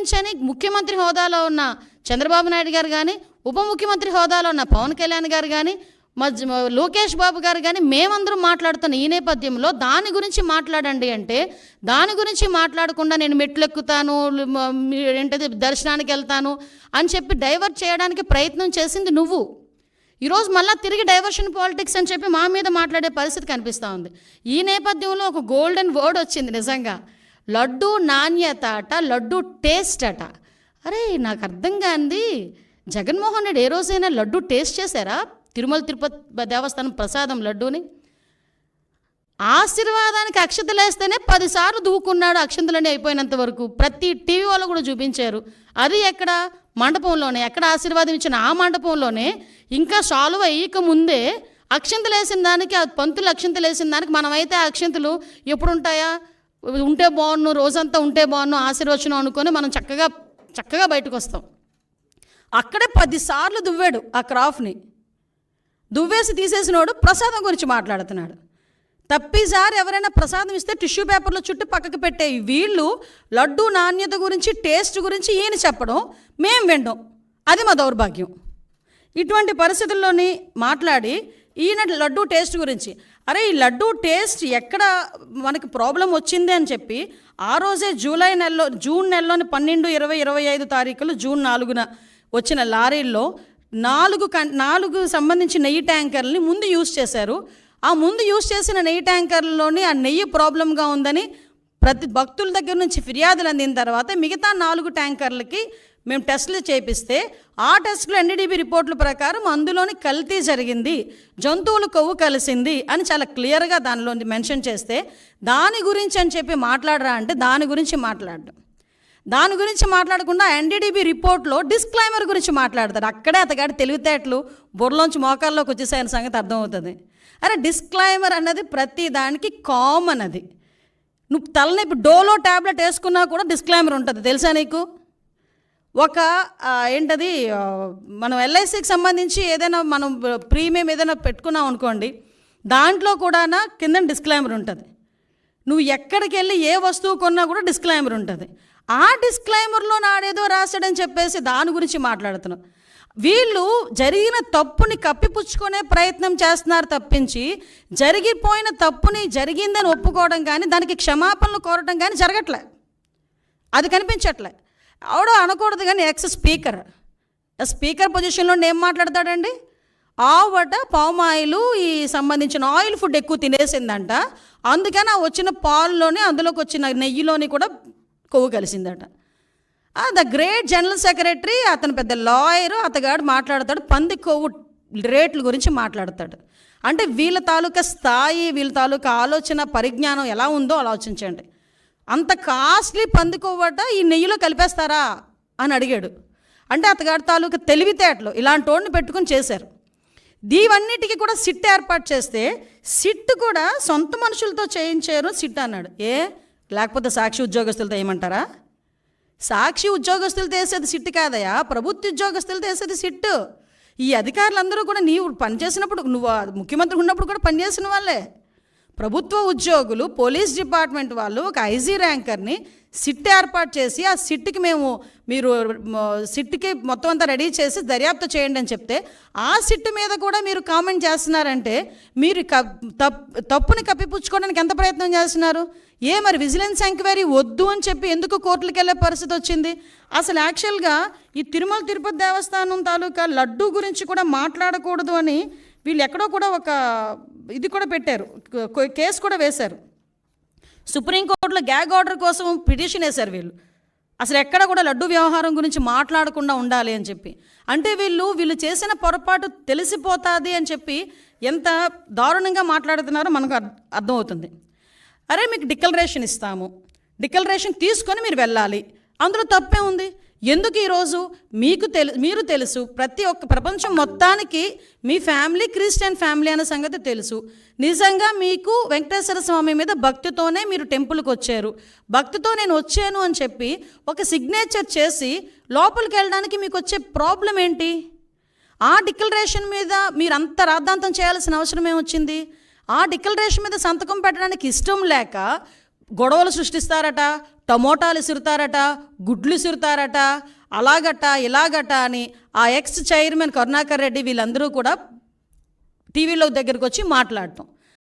గురించి అని ముఖ్యమంత్రి హోదాలో ఉన్న చంద్రబాబు నాయుడు గారు కానీ, ఉప ముఖ్యమంత్రి హోదాలో ఉన్న పవన్ కళ్యాణ్ గారు కానీ, లోకేష్ బాబు గారు కానీ మేమందరం మాట్లాడుతున్న ఈ నేపథ్యంలో దాని గురించి మాట్లాడండి అంటే, దాని గురించి మాట్లాడకుండా నేను మెట్లు ఎక్కుతాను, ఏంటది దర్శనానికి వెళ్తాను అని చెప్పి డైవర్ట్ చేయడానికి ప్రయత్నం చేసింది నువ్వు. ఈరోజు మళ్ళీ తిరిగి డైవర్షన్ పాలిటిక్స్ అని చెప్పి మా మీద మాట్లాడే పరిస్థితి కనిపిస్తూ ఉంది. ఈ నేపథ్యంలో ఒక గోల్డెన్ వర్డ్ వచ్చింది నిజంగా, లడ్డు నాణ్యత అట, లడ్డు టేస్ట్ అట. అరే నాకు అర్థం కాంది, జగన్మోహన్ రెడ్డి ఏ రోజైనా లడ్డు టేస్ట్ చేశారా? తిరుమల తిరుపతి దేవస్థానం ప్రసాదం లడ్డూని ఆశీర్వాదానికి అక్షతలు వేస్తేనే 10 సార్లు దూకున్నాడు, అక్షంతలన్నీ అయిపోయినంత వరకు. ప్రతి టీవీ వాళ్ళు కూడా చూపించారు. అది ఎక్కడ? మండపంలోనే. ఎక్కడ ఆశీర్వాదం ఇచ్చిన ఆ మండపంలోనే. ఇంకా సాల్వ్ అయ్యక ముందే అక్షంతలు వేసిన దానికి, ఆ పంతులు అక్షంతలు వేసిన దానికి మనమైతే ఆ అక్షంతలు ఎప్పుడు ఉంటాయా? ఉంటే బాగున్ను, రోజంతా ఉంటే బాగున్ను, ఆశీర్వచనం అనుకొని మనం చక్కగా బయటకు వస్తాం. అక్కడే 10 సార్లు దువ్వాడు ఆ క్రాఫ్ని. దువ్వేసి తీసేసినోడు ప్రసాదం గురించి మాట్లాడుతున్నాడు. తప్పిసారి ఎవరైనా ప్రసాదం ఇస్తే టిష్యూ పేపర్లో చుట్టి పక్కకి పెట్టే వీళ్ళు లడ్డు నాణ్యత గురించి, టేస్ట్ గురించి ఈయన చెప్పడం, మేం వినడం, అది మా దౌర్భాగ్యం. ఇటువంటి పరిస్థితుల్లోని మాట్లాడి ఈయన లడ్డు టేస్ట్ గురించి, అరే ఈ లడ్డు టేస్ట్ ఎక్కడ మనకి ప్రాబ్లం వచ్చింది అని చెప్పి ఆ రోజే జూన్ నెలలోని 12, 20, 25 తారీఖులు, జూన్ 4న వచ్చిన లారీల్లో 4 సంబంధించిన నెయ్యి ట్యాంకర్లని ముందు యూజ్ చేశారు. ఆ ముందు యూజ్ చేసిన నెయ్యి ట్యాంకర్లలోని ఆ నెయ్యి ప్రాబ్లంగా ఉందని ప్రతి భక్తుల దగ్గర నుంచి ఫిర్యాదులు అందిన తర్వాత మిగతా 4 ట్యాంకర్లకి మేము టెస్టులు చేపిస్తే ఆ టెస్టులు ఎన్డీడీబీ రిపోర్టుల ప్రకారం అందులోని కల్తీ జరిగింది, జంతువుల కొవ్వు కలిసింది అని చాలా క్లియర్గా దానిలో మెన్షన్ చేస్తే, దాని గురించి అని చెప్పి మాట్లాడరా అంటే దాని గురించి మాట్లాడడం. దాని గురించి మాట్లాడకుండా ఎన్డీడీబీ రిపోర్ట్లో డిస్క్లైమర్ గురించి మాట్లాడతారు. అక్కడే అతగాడి తెలివితేటలు బుర్రలోంచి మోకాల్లోకి వచ్చేసాయన సంగతి అర్థమవుతుంది. అరే డిస్క్లైమర్ అన్నది ప్రతి దానికి కామన్. అది నువ్వు తలనొప్పి డోలో ట్యాబ్లెట్ వేసుకున్నా కూడా డిస్క్లైమర్ ఉంటుంది, తెలుసా నీకు? ఒక ఏంటది, మనం ఎల్ఐసికి సంబంధించి ఏదైనా మనం ప్రీమియం ఏదైనా పెట్టుకున్నాం అనుకోండి, దాంట్లో కూడా కింద డిస్క్లైమర్ ఉంటుంది. నువ్వు ఎక్కడికి వెళ్ళి ఏ వస్తువు కొన్నా కూడా డిస్క్లైమర్ ఉంటుంది. ఆ డిస్క్లైమర్లో నాడేదో రాశాడని చెప్పేసి దాని గురించి మాట్లాడుతున్నావు. వీళ్ళు జరిగిన తప్పుని కప్పిపుచ్చుకునే ప్రయత్నం చేస్తున్నారు తప్పించి, జరిగిపోయిన తప్పుని జరిగిందని ఒప్పుకోవడం కానీ, దానికి క్షమాపణలు కోరడం కానీ జరగట్లే, అది కనిపించట్లే. ఆవిడ అనకూడదు కానీ స్పీకర్ పొజిషన్లో ఏం మాట్లాడతాడండి? ఆవట పామాయిలు ఈ సంబంధించిన ఆయిల్ ఫుడ్ ఎక్కువ తినేసిందంట, అందుకని ఆ వచ్చిన పాల్లోనే అందులోకి వచ్చిన నెయ్యిలోని కూడా కొవ్వు కలిసిందట. ద గ్రేట్ జనరల్ సెక్రటరీ, అతను పెద్ద లాయరు, అతగాడు మాట్లాడతాడు పంది కొవ్వు రేట్ల గురించి మాట్లాడతాడు. అంటే వీళ్ళ తాలూకా స్థాయి, వీళ్ళ తాలూకా ఆలోచన పరిజ్ఞానం ఎలా ఉందో ఆలోచించండి. అంత కాస్ట్లీ పంది కొవ్వట ఈ నెయ్యిలో కలిపేస్తారా అని అడిగాడు. అంటే అతగాడి తాలూకా తెలివితేటలు ఇలాంటి వాడిని పెట్టుకుని చేశారు. దీవన్నిటికీ కూడా సిట్ ఏర్పాటు చేస్తే, సిట్ కూడా సొంత మనుషులతో చేయించారు సిట్ అన్నాడు. లేకపోతే సాక్షి ఉద్యోగస్తులతో ఏమంటారా? సాక్షి ఉద్యోగస్తులతో వేసేది సిట్ కాదయా, ప్రభుత్వ ఉద్యోగస్తులతో వేసేది సిట్. ఈ అధికారులందరూ కూడా నీవు పనిచేసినప్పుడు, నువ్వు ముఖ్యమంత్రి ఉన్నప్పుడు కూడా పనిచేసిన వాళ్ళే. ప్రభుత్వ ఉద్యోగులు, పోలీస్ డిపార్ట్మెంట్ వాళ్ళు ఒక ఐజీ ర్యాంకర్ని సిట్ ఏర్పాటు చేసి, ఆ సిట్కి మీరు సిట్కి మొత్తం అంతా రెడీ చేసి దర్యాప్తు చేయండి అని చెప్తే, ఆ సిట్ మీద కూడా మీరు కామెంట్ చేస్తున్నారంటే మీరు తప్పుని కప్పిపుచ్చుకోవడానికి ఎంత ప్రయత్నం చేస్తున్నారు? మరి విజిలెన్స్ ఎంక్వైరీ వద్దు అని చెప్పి ఎందుకు కోర్టులకు వెళ్ళే పరిస్థితి వచ్చింది? అసలు యాక్చువల్గా ఈ తిరుమల తిరుపతి దేవస్థానం తాలూకా లడ్డు గురించి కూడా మాట్లాడకూడదు అని వీళ్ళు ఎక్కడో కూడా ఒక ఇది కూడా పెట్టారు, కేసు కూడా వేశారు. సుప్రీంకోర్టులో గ్యాగ్ ఆర్డర్ కోసం పిటిషన్ వేశారు వీళ్ళు. అసలు ఎక్కడ కూడా లడ్డు వ్యవహారం గురించి మాట్లాడకుండా ఉండాలి అని చెప్పి. అంటే వీళ్ళు చేసిన పొరపాటు తెలిసిపోతుంది అని చెప్పి ఎంత దారుణంగా మాట్లాడుతున్నారో మనకు అర్థమవుతుంది. అరే మీకు డిక్లరేషన్ ఇస్తాము, డిక్లరేషన్ తీసుకొని మీరు వెళ్ళాలి, అందులో తప్పే ఉంది. ఎందుకు ఈరోజు మీరు తెలుసు, ప్రతి ఒక్క ప్రపంచం మొత్తానికి మీ ఫ్యామిలీ క్రిస్టియన్ ఫ్యామిలీ అనే సంగతి తెలుసు. నిజంగా మీకు వెంకటేశ్వర స్వామి మీద భక్తితోనే మీరు టెంపుల్కి వచ్చారు, భక్తితో నేను వచ్చాను అని చెప్పి ఒక సిగ్నేచర్ చేసి లోపలికి వెళ్ళడానికి మీకు వచ్చే ప్రాబ్లం ఏంటి? ఆ డిక్లరేషన్ మీద మీరు అంత రాద్ధాంతం చేయాల్సిన అవసరం ఏమొచ్చింది? ఆ డిక్లరేషన్ మీద సంతకం పెట్టడానికి ఇష్టం లేక గొడవలు సృష్టిస్తారట, టమోటాలు ఇసురుతారట, గుడ్లు ఇసురుతారట, అలాగట ఇలాగట అని ఆ ఎక్స్ చైర్మన్ కరుణాకర్ రెడ్డి వీళ్ళందరూ కూడా టీవీలో దగ్గరికి వచ్చి మాట్లాడటం.